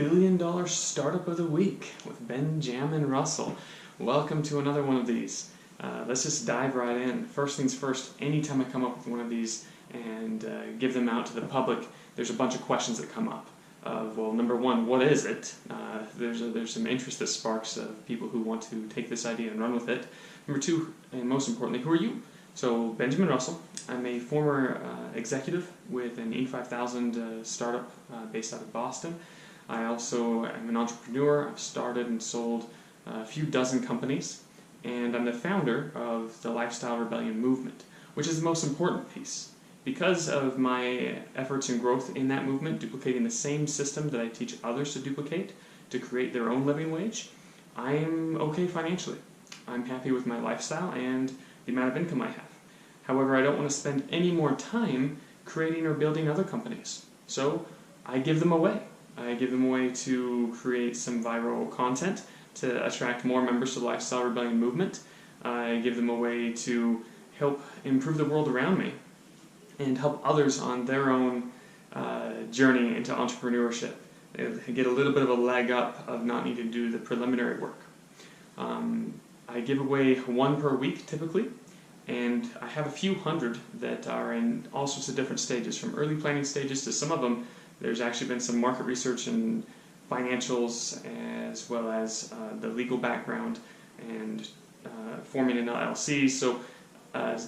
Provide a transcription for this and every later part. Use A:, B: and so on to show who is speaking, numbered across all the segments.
A: Billion-dollar startup of the week with Benjamin Russell. Welcome to another one of these. Let's just dive right in. First things first, anytime I come up with one of these and give them out to the public, there's a bunch of questions that come up. Well, number one, what is it? There's some interest that sparks of people who want to take this idea and run with it. Number two, and most importantly, who are you? So, Benjamin Russell. I'm a former executive with an Inc. 5000 startup based out of Boston. I also am an entrepreneur. I've started and sold a few dozen companies, and I'm the founder of the Lifestyle Rebellion movement, which is the most important piece. Because of my efforts and growth in that movement, duplicating the same system that I teach others to duplicate to create their own living wage, I'm okay financially. I'm happy with my lifestyle and the amount of income I have. However, I don't want to spend any more time creating or building other companies. So I give them away. I give them away to create some viral content to attract more members to the Lifestyle Rebellion movement. I give them away to help improve the world around me and help others on their own journey into entrepreneurship. They get a little bit of a leg up of not needing to do the preliminary work. I give away one per week typically, and I have a few hundred that are in all sorts of different stages, from early planning stages to some of them. There's actually been some market research and financials, as well as the legal background and forming an LLC. So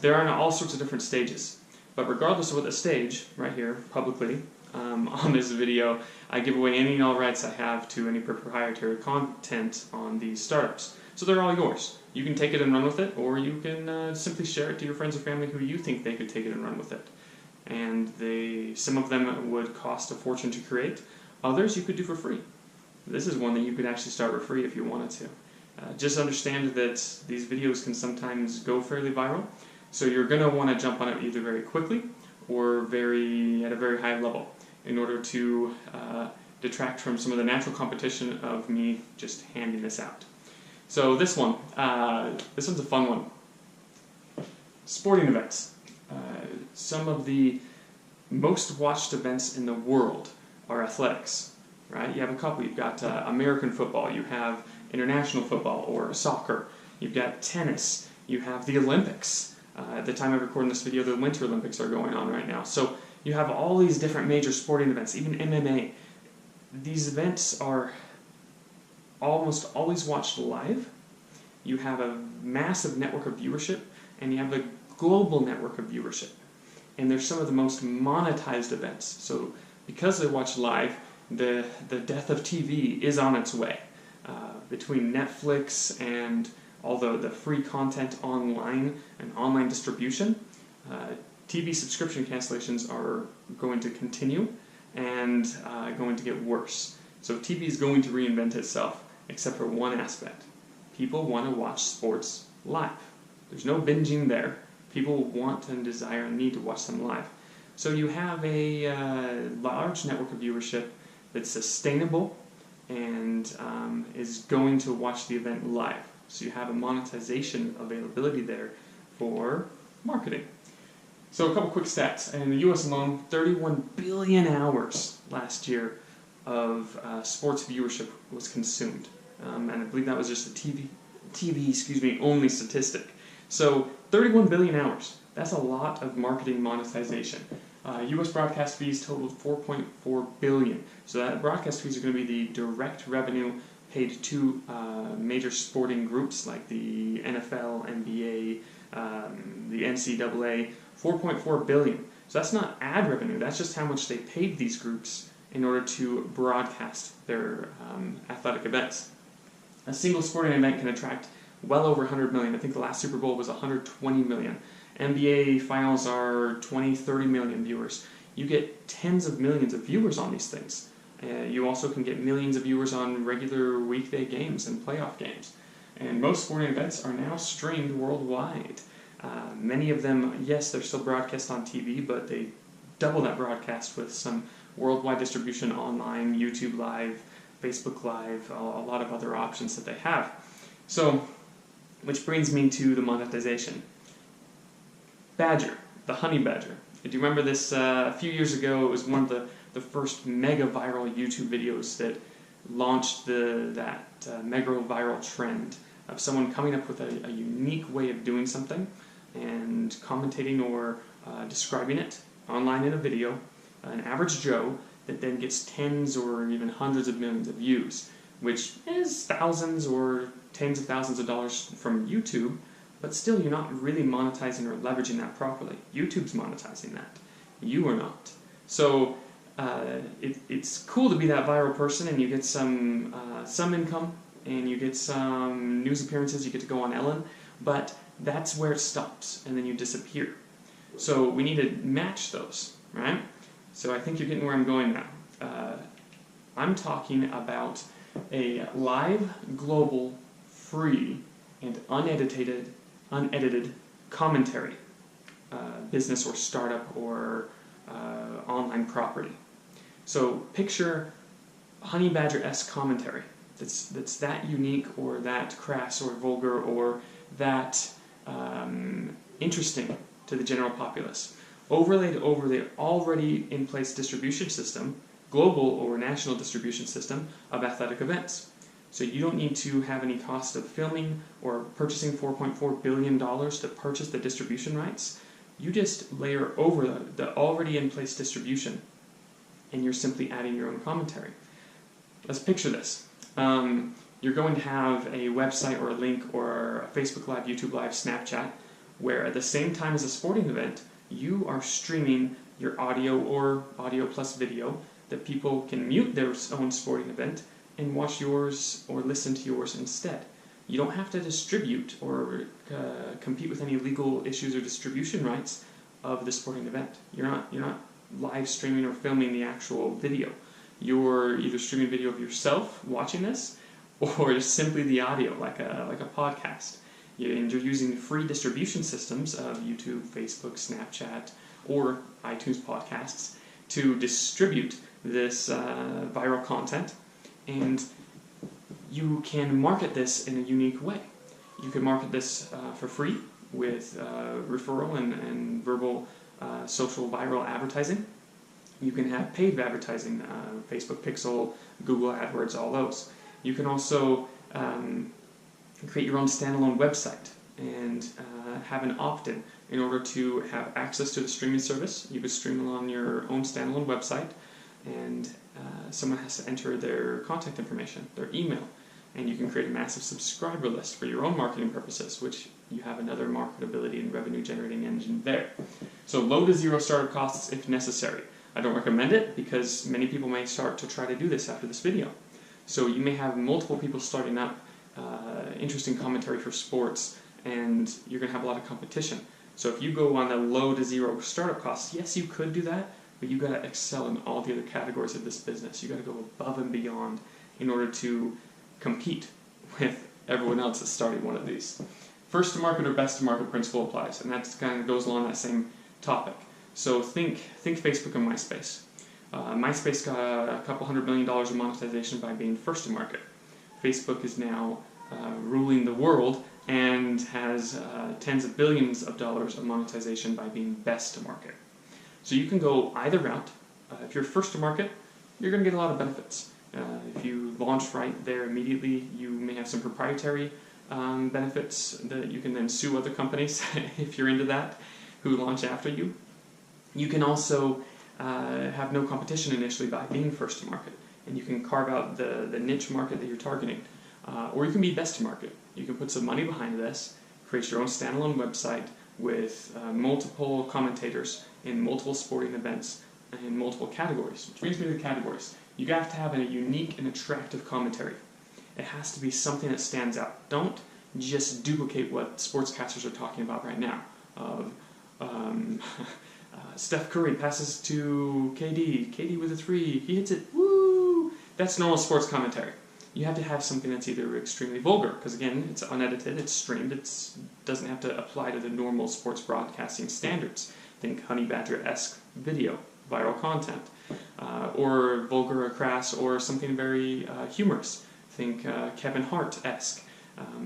A: they're on all sorts of different stages. But regardless of what the stage, right here, publicly, on this video, I give away any and all rights I have to any proprietary content on these startups. So they're all yours. You can take it and run with it, or you can simply share it to your friends or family who you think they could take it and run with it. And some of them would cost a fortune to create. Others you could do for free. This is one that you could actually start for free if you wanted to. Just understand that these videos can sometimes go fairly viral, so you're going to want to jump on it either very quickly or at a very high level in order to detract from some of the natural competition of me just handing this out. So this one's a fun one. Sporting events. Some of the most watched events in the world are athletics, right? You have a couple. You've got American football, you have international football or soccer, you've got tennis, you have the Olympics. At the time of recording this video, the Winter Olympics are going on right now. So you have all these different major sporting events, even MMA. These events are almost always watched live. You have a massive network of viewership, and you have a global network of viewership. And they're some of the most monetized events. So because they're watched live, the death of TV is on its way. Between Netflix and all the free content online and online distribution, TV subscription cancellations are going to continue and going to get worse. So TV is going to reinvent itself, except for one aspect. People want to watch sports live. There's no binging there. People want and desire and need to watch them live. So you have a large network of viewership that's sustainable and is going to watch the event live. So you have a monetization availability there for marketing. So a couple quick stats. In the US alone, 31 billion hours last year of sports viewership was consumed. And I believe that was just a TV only statistic. So 31 billion hours. That's a lot of marketing monetization. U.S. broadcast fees totaled 4.4 billion. So that broadcast fees are going to be the direct revenue paid to major sporting groups like the NFL, NBA, the NCAA. 4.4 billion. So that's not ad revenue. That's just how much they paid these groups in order to broadcast their athletic events. A single sporting event can attract well over 100 million. I think the last Super Bowl was 120 million. NBA finals are 20, 30 million viewers. You get tens of millions of viewers on these things. You also can get millions of viewers on regular weekday games and playoff games. And most sporting events are now streamed worldwide. Many of them, yes, they're still broadcast on TV, but they double that broadcast with some worldwide distribution online, YouTube Live, Facebook Live, a lot of other options that they have. So, which brings me to the monetization. Badger, the honey badger. Do you remember this a few years ago? It was one of the first mega viral YouTube videos that launched that mega viral trend of someone coming up with a unique way of doing something and commentating or describing it online in a video, an average Joe, that then gets tens or even hundreds of millions of views, which is thousands or tens of thousands of dollars from YouTube, but still you're not really monetizing or leveraging that properly. YouTube's monetizing that. You are not. So it's cool to be that viral person, and you get some income, and you get some news appearances, you get to go on Ellen, but that's where it stops, and then you disappear. So we need to match those, right? So I think you're getting where I'm going now. I'm talking about a live, global, free, and unedited commentary, business or startup or online property. So picture Honey Badger-esque commentary that's that unique or that crass or vulgar or that interesting to the general populace, overlaid over the already in place distribution system, global or national distribution system of athletic events. So you don't need to have any cost of filming or purchasing $4.4 billion to purchase the distribution rights. You just layer over the already in place distribution, and you're simply adding your own commentary. Let's picture this. You're going to have a website or a link or a Facebook Live, YouTube Live, Snapchat, where at the same time as a sporting event, you are streaming your audio or audio plus video that people can mute their own sporting event and watch yours or listen to yours instead. You don't have to distribute or compete with any legal issues or distribution rights of the sporting event. You're not live streaming or filming the actual video. You're either streaming video of yourself watching this, or simply the audio, like a podcast. And you're using free distribution systems of YouTube, Facebook, Snapchat, or iTunes podcasts to distribute this viral content, and you can market this in a unique way. You can market this for free with referral and verbal social viral advertising. You can have paid advertising, Facebook Pixel, Google AdWords, all those. You can also create your own standalone website and have an opt-in in order to have access to the streaming service. You could stream it on your own standalone website, and someone has to enter their contact information, their email, and you can create a massive subscriber list for your own marketing purposes, which you have another marketability and revenue generating engine there. So low to zero startup costs if necessary. I don't recommend it because many people may start to try to do this after this video. So you may have multiple people starting up interesting commentary for sports, and you're going to have a lot of competition. So if you go on the low to zero startup costs, yes, you could do that, but you've got to excel in all the other categories of this business. You've got to go above and beyond in order to compete with everyone else that's starting one of these. First to market or best to market principle applies, and that kind of goes along that same topic. So think Facebook and MySpace. MySpace got a couple $100 million of monetization by being first to market. Facebook is now ruling the world and has tens of billions of dollars of monetization by being best to market. So you can go either route. If you're first to market, you're going to get a lot of benefits. If you launch right there immediately, you may have some proprietary benefits that you can then sue other companies if you're into that, who launch after you. You can also have no competition initially by being first to market, and you can carve out the niche market that you're targeting. Or you can be best to market. You can put some money behind this, create your own standalone website with multiple commentators in multiple sporting events in multiple categories. Which brings me to the categories. You have to have a unique and attractive commentary. It has to be something that stands out. Don't just duplicate what sportscasters are talking about right now. Steph Curry passes to KD. KD with a three. He hits it. Woo! That's normal sports commentary. You have to have something that's either extremely vulgar, because again, it's unedited, it's streamed, it doesn't have to apply to the normal sports broadcasting standards. Think Honey Badger-esque video, viral content, or vulgar or crass, or something very humorous. Think Kevin Hart-esque,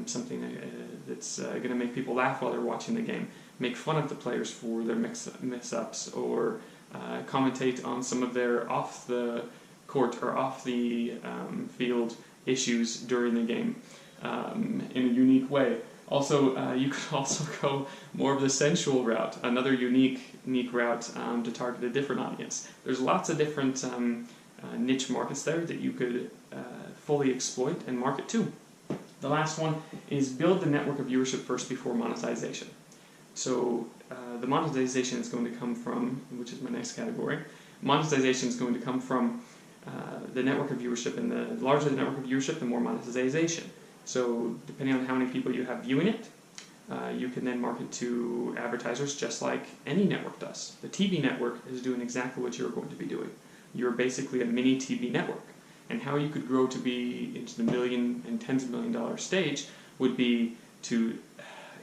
A: something that's going to make people laugh while they're watching the game, make fun of the players for their mix-ups, or commentate on some of their court or off the field issues during the game in a unique way. Also, you could also go more of the sensual route, another unique route to target a different audience. There's lots of different niche markets there that you could fully exploit and market to. The last one is build the network of viewership first before monetization. So the monetization is going to come from, which is my next category, monetization is going to come from the network of viewership, and the larger the network of viewership, the more monetization. So depending on how many people you have viewing it, you can then market to advertisers just like any network does. The TV network is doing exactly what you're going to be doing. You're basically a mini TV network. And how you could grow to be into the million and tens of $1 million stage would be to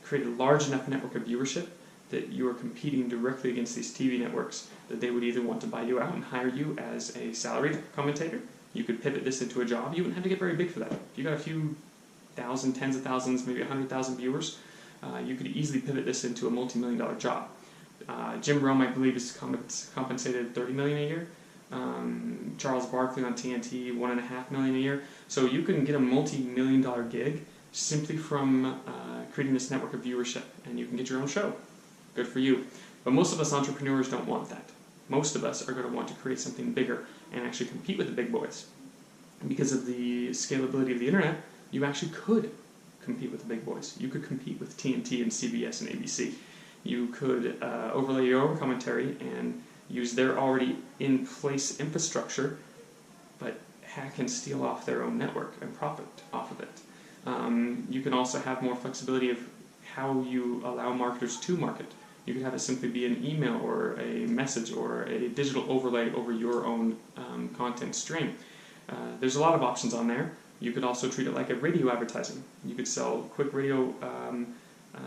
A: create a large enough network of viewership that you are competing directly against these TV networks, that they would either want to buy you out and hire you as a salaried commentator. You could pivot this into a job. You wouldn't have to get very big for that. If you got a few thousand, tens of thousands, maybe 100,000 viewers, you could easily pivot this into a multi-million-dollar job. Jim Rome, I believe, is compensated $30 million a year. Charles Barkley on TNT, $1.5 million a year. So you can get a multi-million-dollar gig simply from creating this network of viewership, and you can get your own show. Good for you. But most of us entrepreneurs don't want that. Most of us are going to want to create something bigger and actually compete with the big boys. And because of the scalability of the internet, you actually could compete with the big boys. You could compete with TNT and CBS and ABC. You could overlay your own commentary and use their already in place infrastructure, but hack and steal off their own network and profit off of it. You can also have more flexibility of how you allow marketers to market. You could have it simply be an email or a message or a digital overlay over your own content stream. There's a lot of options on there. You could also treat it like a radio advertising. You could sell quick radio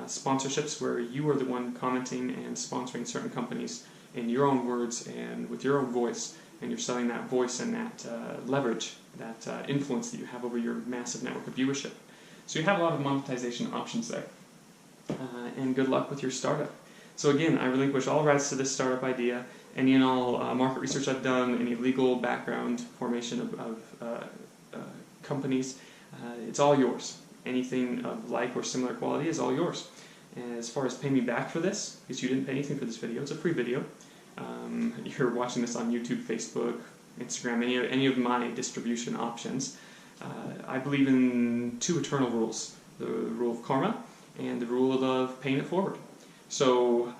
A: sponsorships where you are the one commenting and sponsoring certain companies in your own words and with your own voice, and you're selling that voice and that leverage, that influence that you have over your massive network of viewership. So you have a lot of monetization options there. And good luck with your startup. So again, I relinquish all rights to this startup idea, any and all market research I've done, any legal background, formation of companies, it's all yours. Anything of like or similar quality is all yours. And as far as pay me back for this, because you didn't pay anything for this video, it's a free video. You're watching this on YouTube, Facebook, Instagram, any of my distribution options. I believe in two eternal rules: the rule of karma and the rule of paying it forward. So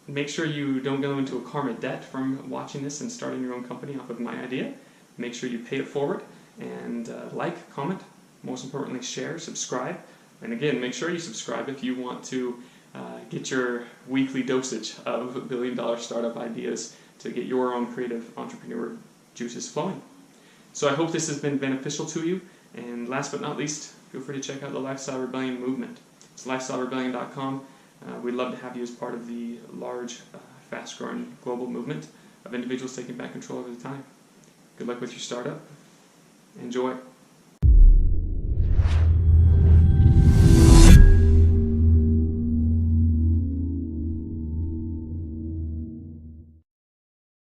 A: make sure you don't go into a karma debt from watching this and starting your own company off of my idea. Make sure you pay it forward and like, comment, most importantly share, subscribe. And again, make sure you subscribe if you want to get your weekly dosage of billion-dollar startup ideas to get your own creative entrepreneur juices flowing. So I hope this has been beneficial to you. And last but not least, feel free to check out the Lifestyle Rebellion movement. It's lifestylerebellion.com. We'd love to have you as part of the large, fast-growing global movement of individuals taking back control over the time. Good luck with your startup. Enjoy.